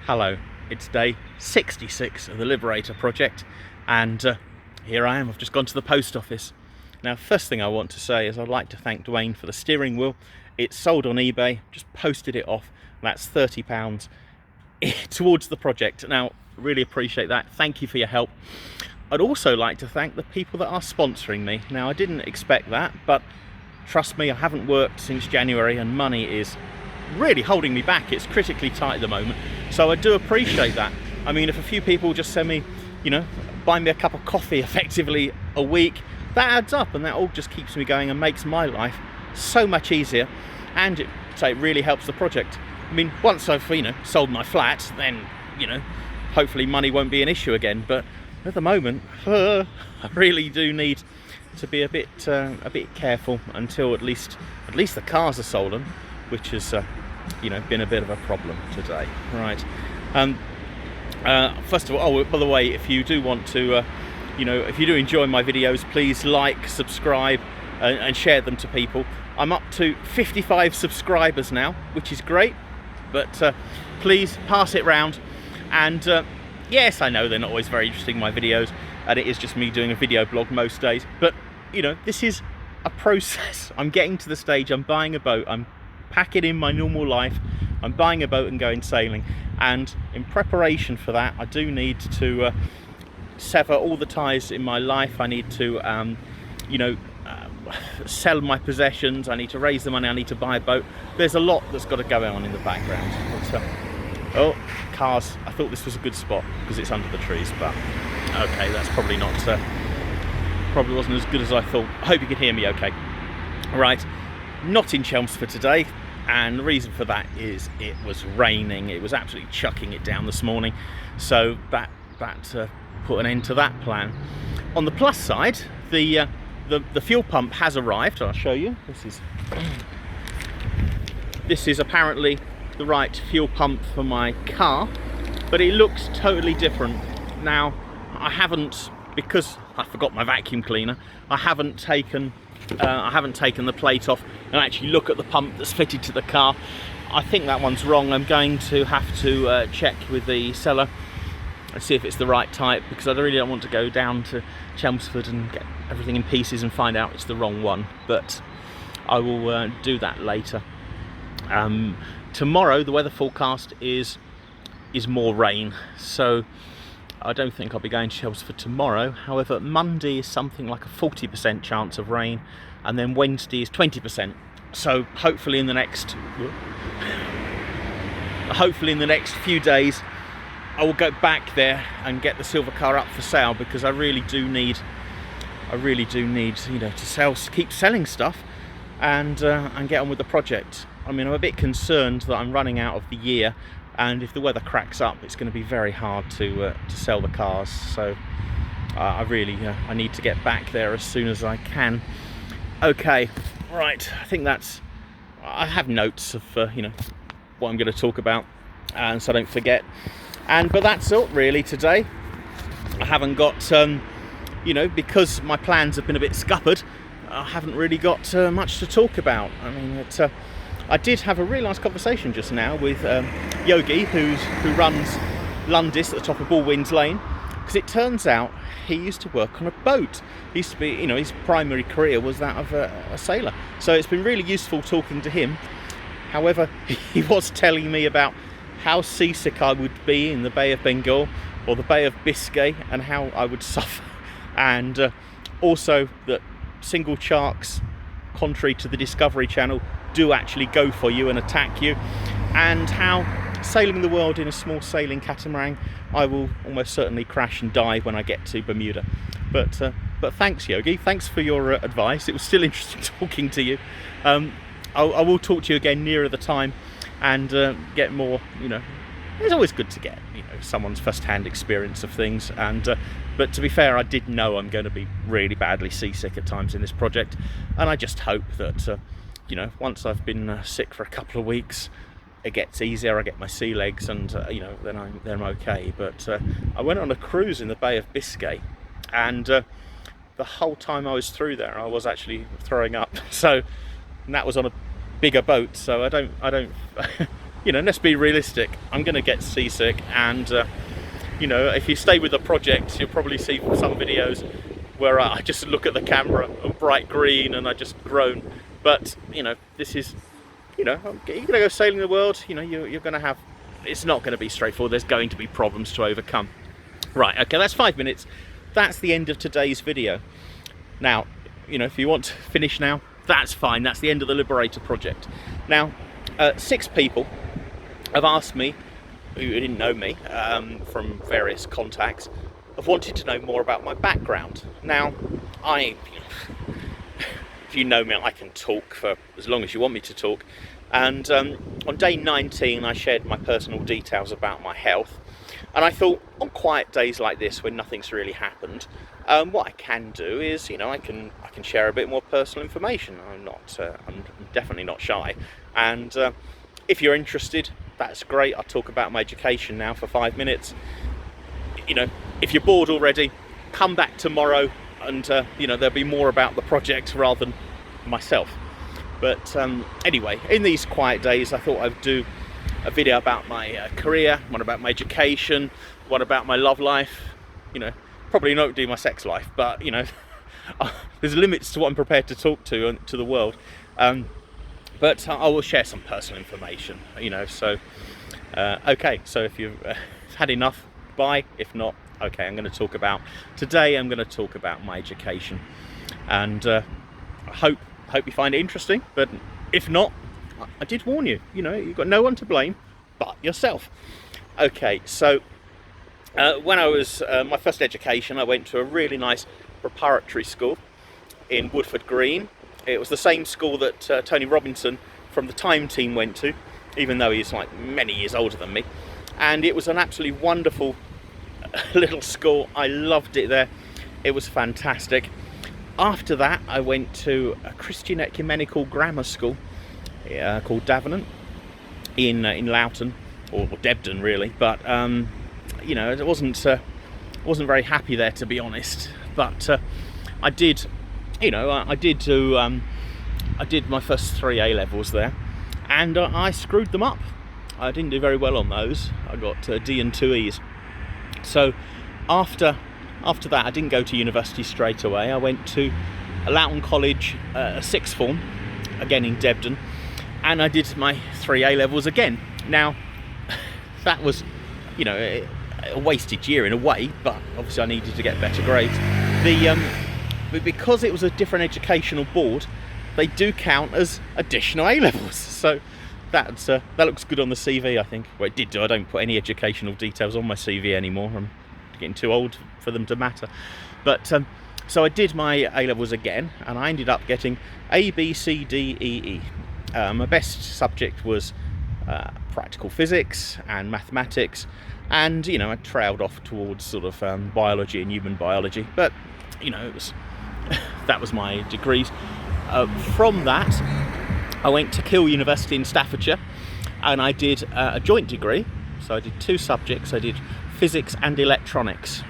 Hello, it's day 66 of the Liberator project, and here I am. I've just gone to the post office. Now, first thing I want to say is I'd like to thank Dwayne for the steering wheel. It's sold on eBay, just posted it off. That's £30 towards the project. Now, really appreciate that. Thank you for your help. I'd also like to thank the people that are sponsoring me. Now, I didn't expect that, but trust me, I haven't worked since January and money is really holding me back. It's critically tight at the moment, so I do appreciate that. I mean, if a few people just send me, buy me a cup of coffee effectively a week, that adds up, and that all just keeps me going and makes my life so much easier, and it really helps the project. I mean, once I've sold my flat, then hopefully money won't be an issue again, but at the moment I really do need to be a bit careful until at least the cars are sold, which has been a bit of a problem today. Right. First of all, by the way, if you do want to, if you do enjoy my videos, please like, subscribe, and share them to people. I'm up to 55 subscribers now, which is great, but please pass it round. And yes, I know they're not always very interesting, my videos, and it is just me doing a video blog most days, but this is a process. I'm getting to the stage, I'm buying a boat, I'm packing in my normal life, I'm buying a boat and going sailing, and in preparation for that I do need to sever all the ties in my life. I need to sell my possessions, I need to raise the money, I need to buy a boat. There's a lot that's got to go on in the background. But, oh, cars. I thought this was a good spot because it's under the trees, but okay, that's probably not probably wasn't as good as I thought. I hope you can hear me okay. Right, not in Chelmsford today, and the reason for that is it was raining. It was absolutely chucking it down this morning, so that put an end to that plan. On the plus side, the fuel pump has arrived. I'll show you. This is apparently the right fuel pump for my car, but it looks totally different. Now, I haven't, because I forgot my vacuum cleaner, I haven't taken the plate off and actually look at the pump that's fitted to the car. I think that one's wrong. I'm going to have to check with the seller and see if it's the right type, because I really don't want to go down to Chelmsford and get everything in pieces and find out it's the wrong one, but I will do that later. Tomorrow the weather forecast is more rain, so I don't think I'll be going to Chelmsford tomorrow. However, Monday is something like a 40% chance of rain, and then Wednesday is 20%. So hopefully in the next few days I will go back there and get the silver car up for sale, because I really do need to keep selling stuff and get on with the project. I mean, I'm a bit concerned that I'm running out of the year, and if the weather cracks up, it's going to be very hard to sell the cars. So I need to get back there as soon as I can. Okay, right. I think I have notes of what I'm going to talk about, and so I don't forget. But that's it really today. I haven't got because my plans have been a bit scuppered, I haven't really got much to talk about. I mean, I did have a really nice conversation just now with Yogi, who runs Lundis at the top of Ballwinds Lane, because it turns out he used to work on a boat. He used to be, his primary career was that of a sailor. So it's been really useful talking to him. However, he was telling me about how seasick I would be in the Bay of Bengal or the Bay of Biscay, and how I would suffer, and also that single sharks, contrary to the Discovery Channel, do actually go for you and attack you, and how sailing the world in a small sailing catamaran, I will almost certainly crash and die when I get to Bermuda. But thanks, Yogi. Thanks for your advice. It was still interesting talking to you. I will talk to you again nearer the time and get more. It's always good to get someone's first-hand experience of things. And but to be fair, I did know I'm going to be really badly seasick at times in this project, and I just hope that once I've been sick for a couple of weeks, it gets easier. I get my sea legs, and then I'm okay. But I went on a cruise in the Bay of Biscay, and the whole time I was through there, I was actually throwing up. So, and that was on a bigger boat. So I don't you know, let's be realistic. I'm going to get seasick, and you know, if you stay with the project, you'll probably see some videos where I just look at the camera and bright green and I just groan. But you know, this is, you know, you're going to go sailing the world. You know, you're going to have, it's not going to be straightforward. There's going to be problems to overcome. Right, okay, that's 5 minutes. That's the end of today's video. Now, you know, if you want to finish now, that's fine. That's the end of the Liberator project. Now, 6 people have asked me, who didn't know me, from various contacts, have wanted to know more about my background. Now, if you know me, I can talk for as long as you want me to talk. And on day 19, I shared my personal details about my health. And I thought, on quiet days like this, when nothing's really happened, what I can do is, you know, I can share a bit more personal information. I'm definitely not shy. And if you're interested, that's great. I'll talk about my education now for 5 minutes. You know, if you're bored already, come back tomorrow, and you know, there'll be more about the project rather than myself. But anyway, in these quiet days, I thought I'd do a video about my career, one about my education, one about my love life. You know, probably not do my sex life, but you know, there's limits to what I'm prepared to talk to the world. But I will share some personal information, you know. So okay, so if you've had enough, bye. If not, okay, I'm going to talk about my education, and I hope you find it interesting. But if not, I did warn you. You know, you've got no one to blame but yourself. Okay, so when I was my first education, I went to a really nice preparatory school in Woodford Green. It was the same school that Tony Robinson from the Time team went to, even though he's like many years older than me. And it was an absolutely wonderful little school. I loved it there. It was fantastic. After that, I went to a Christian ecumenical grammar school called Davenant in Loughton, or Debden really. But you know, it wasn't very happy there, to be honest. But I did, you know, I did my first 3 A-levels there, and I screwed them up. I didn't do very well on those. I got D and 2 E's. So after that, I didn't go to university straight away. I went to Loughton College, sixth form, again in Debden, and I did my 3 A-levels again. Now, that was, you know, a wasted year in a way, but obviously I needed to get better grades. But because it was a different educational board, they do count as additional A-levels. So that looks good on the CV, I think. Well, it did do. I don't put any educational details on my CV anymore. I'm getting too old for them to matter. But so I did my A-levels again, and I ended up getting A, B, C, D, E, E. My best subject was practical physics and mathematics, and you know, I trailed off towards sort of biology and human biology. But you know, it was that was my degrees. From that, I went to Keele University in Staffordshire, and I did a joint degree. So I did 2 subjects. I did physics and electronics.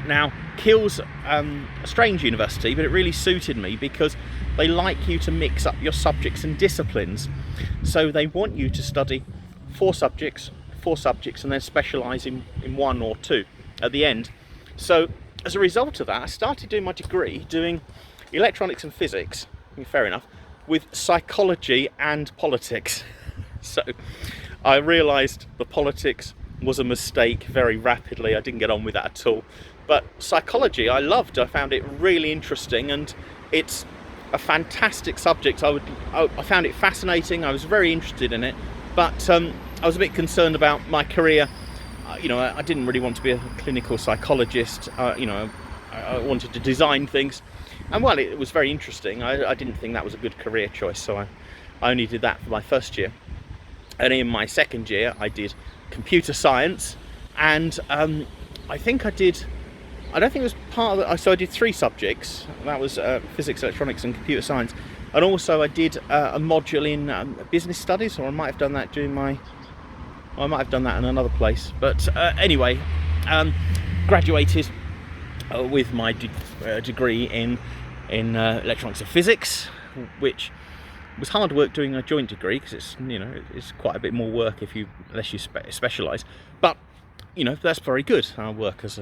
Now, Keele's a strange university, but it really suited me because they like you to mix up your subjects and disciplines. So they want you to study 4 subjects, and then specialise in 1 or 2 at the end. So as a result of that, I started doing my degree doing electronics and physics, fair enough, with psychology and politics. So I realised the politics was a mistake very rapidly. I didn't get on with that at all. But psychology I loved. I found it really interesting, and it's a fantastic subject. I found it fascinating. I was very interested in it, but I was a bit concerned about my career. You know, I didn't really want to be a clinical psychologist. You know, I wanted to design things, and while it was very interesting, I didn't think that was a good career choice. So I only did that for my first year, and in my second year I did computer science, and I think I did. I don't think it was part of it. So I did 3 subjects. That was physics, electronics, and computer science, and also I did a module in business studies, or I might have done that during my. I might have done that in another place, but anyway, graduated with my degree in electronics and physics, which was hard work doing a joint degree, because it's, you know, it's quite a bit more work unless you specialise. But, you know, that's very good. I work as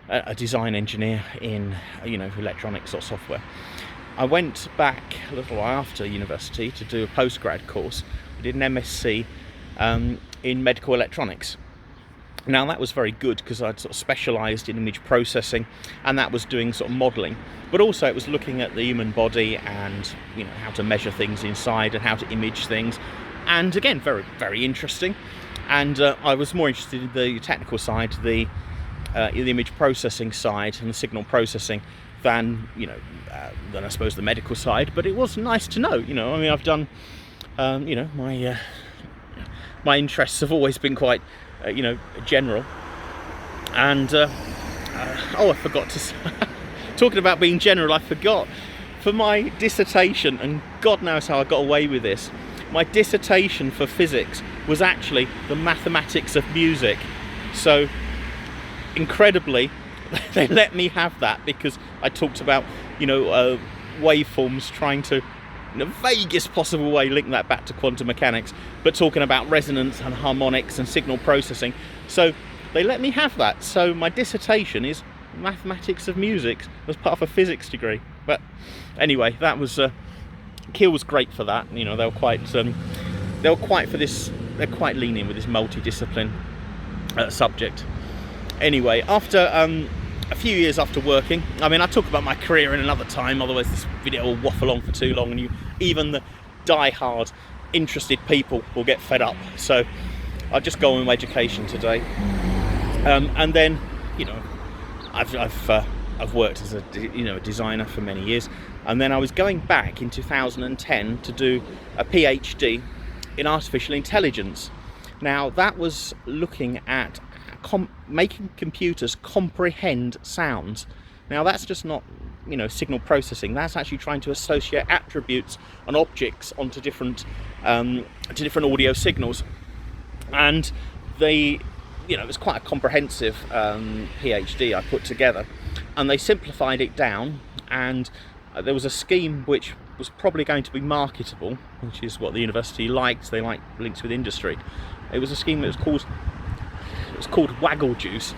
a design engineer in, you know, electronics or software. I went back a little while after university to do a postgrad course. I did an MSc in medical electronics. Now that was very good because I'd sort of specialised in image processing, and that was doing sort of modelling, but also it was looking at the human body and, you know, how to measure things inside and how to image things, and again, very, very interesting. And I was more interested in the technical side, the image processing side and the signal processing than, you know, than I suppose the medical side. But it was nice to know, you know. I mean, I've done, you know, my interests have always been quite, you know, general. And oh, I forgot to talking about being general, I forgot, for my dissertation, and God knows how I got away with this, my dissertation for physics was actually the mathematics of music. So incredibly, they let me have that because I talked about, you know, waveforms, trying to, in the vaguest possible way, link that back to quantum mechanics, but talking about resonance and harmonics and signal processing. So they let me have that. So my dissertation is mathematics of music as part of a physics degree. But anyway, that was Keele was great for that. You know, they were quite for this. They're quite lenient with this multidiscipline subject. Anyway, after a few years after working, I mean, I'll talk about my career in another time, otherwise this video will waffle on for too long, and even the die-hard interested people will get fed up. So I'll just go on with my education today, and then, you know, I've worked as a designer for many years, and then I was going back in 2010 to do a PhD in artificial intelligence. Now that was looking at making computers comprehend sounds. Now that's just not, you know, signal processing. That's actually trying to associate attributes and objects onto different audio signals. And you know, it was quite a comprehensive PhD I put together, and they simplified it down, and there was a scheme which was probably going to be marketable, which is what the university liked. They like links with industry. It was a scheme that was called Waggle Juice,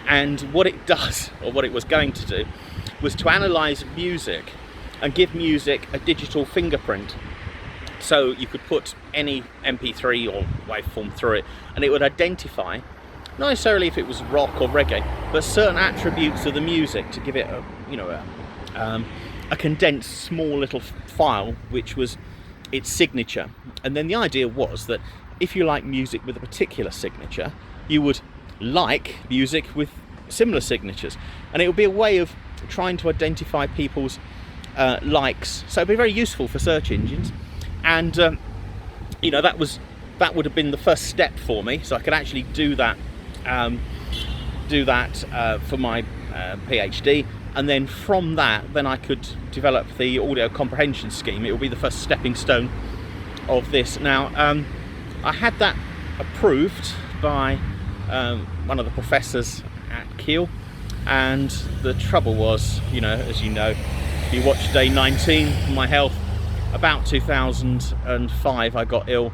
and what it does, or what it was going to do, was to analyse music and give music a digital fingerprint. So you could put any MP3 or waveform through it, and it would identify, not necessarily if it was rock or reggae, but certain attributes of the music to give it a condensed small little file which was its signature. And then the idea was that if you like music with a particular signature, you would like music with similar signatures, and it would be a way of trying to identify people's likes. So it'd be very useful for search engines, and you know, that would have been the first step for me, so I could actually do that for my PhD. And then from that, then I could develop the audio comprehension scheme. It will be the first stepping stone of this. Now, I had that approved by one of the professors at Keele, and the trouble was, you know, as you know, you watch day 19 for my health. About 2005 I got ill,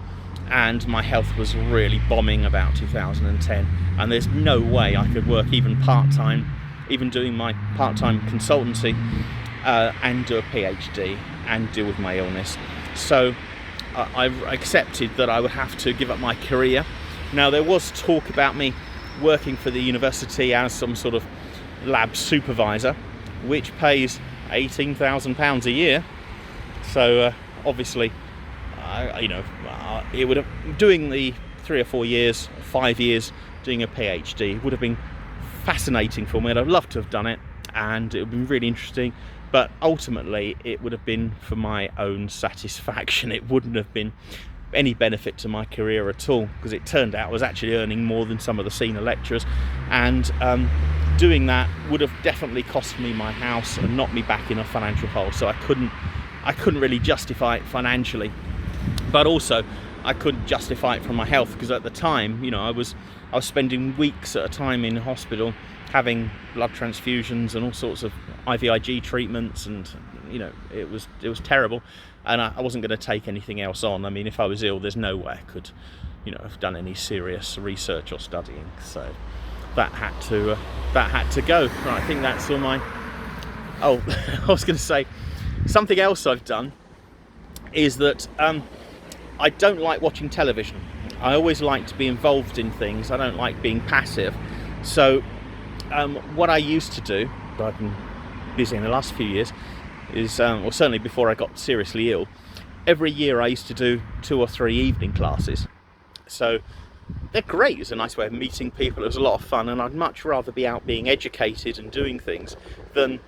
and my health was really bombing about 2010, and there's no way I could work even part-time, even doing my part-time consultancy, and do a PhD and deal with my illness. So I accepted that I would have to give up my career. Now, there was talk about me working for the university as some sort of lab supervisor, which pays £18,000 a year. So obviously, it would have, doing the 3 or 4 years, 5 years doing a PhD would have been fascinating for me, and I'd love to have done it, and it would have been really interesting, but ultimately it would have been for my own satisfaction. It wouldn't have been any benefit to my career at all, because it turned out I was actually earning more than some of the senior lecturers, and doing that would have definitely cost me my house and knocked me back in a financial hole. So I couldn't really justify it financially, but also I couldn't justify it from my health, because at the time, you know, I was spending weeks at a time in hospital having blood transfusions and all sorts of IVIG treatments, and you know, it was terrible, and I wasn't going to take anything else on. I mean, if I was ill, there's no way I could, you know, have done any serious research or studying. So that had to go. Right, I think that's all my. Oh, I was going to say something else I've done is that I don't like watching television. I always like to be involved in things. I don't like being passive. So what I used to do, but I've been busy in the last few years, is, well, certainly before I got seriously ill, every year I used to do 2 or 3 evening classes. So they're great. It's a nice way of meeting people. It was a lot of fun, and I'd much rather be out being educated and doing things than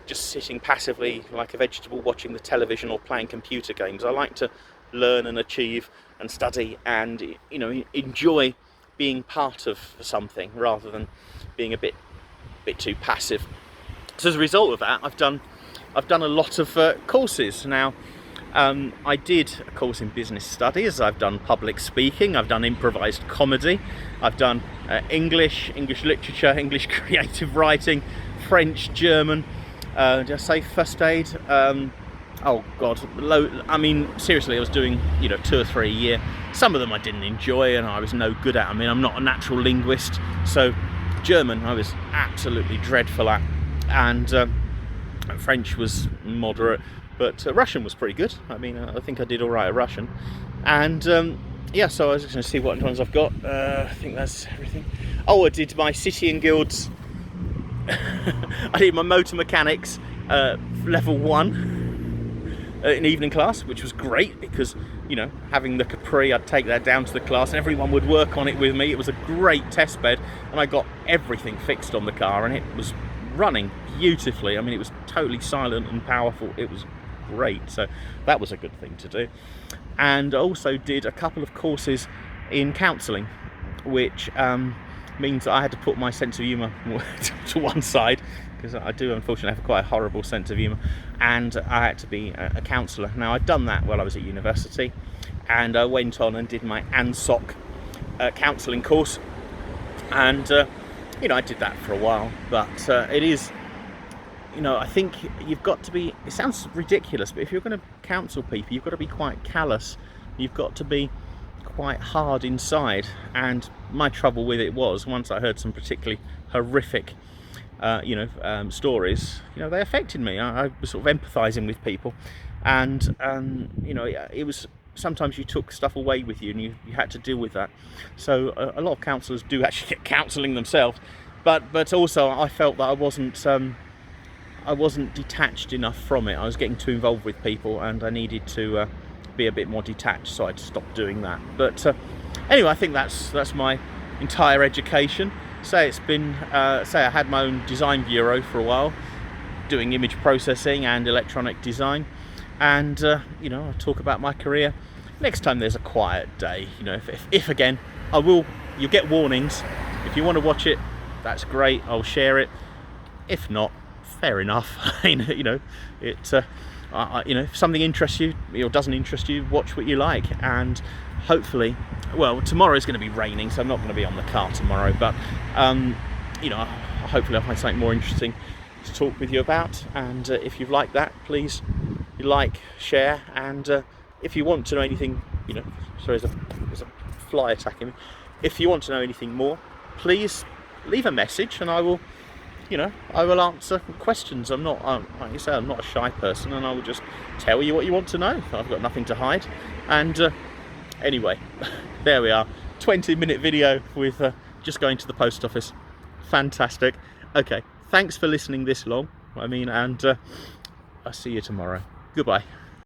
just sitting passively like a vegetable watching the television or playing computer games. I like to learn and achieve and study and, you know, enjoy being part of something rather than being a bit too passive. So as a result of that, I've done a lot of courses. Now, I did a course in business studies, I've done public speaking, I've done improvised comedy, I've done English literature, English creative writing, French, German, did I say first aid? Oh God, I mean, seriously, I was doing, you know, 2 or 3 a year. Some of them I didn't enjoy and I was no good at. I mean, I'm not a natural linguist, so German I was absolutely dreadful at, and French was moderate, but Russian was pretty good. I mean, I think I did all right at Russian, and yeah, so I was just going to see what ones I've got. I think that's everything. Oh, I did my City and Guilds. I did my motor mechanics level 1 in evening class, which was great because, you know, having the Capri, I'd take that down to the class and everyone would work on it with me. It was a great test bed, and I got everything fixed on the car, and it was running beautifully. I mean, it was totally silent and powerful. It was great, so that was a good thing to do. And I also did a couple of courses in counselling, which means that I had to put my sense of humour to one side, because I do unfortunately have quite a horrible sense of humour, and I had to be a counsellor. Now, I'd done that while I was at university, and I went on and did my ANSOC counselling course, and you know, I did that for a while, but it is, you know, I think you've got to be, it sounds ridiculous, but if you're going to counsel people, you've got to be quite callous, you've got to be quite hard inside. And my trouble with it was, once I heard some particularly horrific stories, you know, they affected me. I was sort of empathising with people, and you know, it was, sometimes you took stuff away with you and you had to deal with that. So a lot of counsellors do actually get counselling themselves, but also I felt that I wasn't detached enough from it. I was getting too involved with people, and I needed to be a bit more detached, so I'd stop doing that. But anyway, I think that's my entire education. Say it's been, say I had my own design bureau for a while, doing image processing and electronic design, and you know, I'll talk about my career next time there's a quiet day. You know, if again, you'll get warnings. If you want to watch it, that's great, I'll share it. If not, fair enough. You know, you know, if something interests you or doesn't interest you, watch what you like. And hopefully, well, tomorrow is going to be raining, so I'm not going to be on the car tomorrow, but you know, hopefully I'll find something more interesting to talk with you about. And if you've liked that, please like, share, and if you want to know anything, you know, sorry, there's a fly attacking me. If you want to know anything more, please leave a message, and I will, you know, I will answer questions. I'm not, like you say, I'm not a shy person, and I will just tell you what you want to know. I've got nothing to hide. And anyway, there we are. 20-minute video with just going to the post office. Fantastic. Okay, thanks for listening this long. I mean, and I'll see you tomorrow. Goodbye.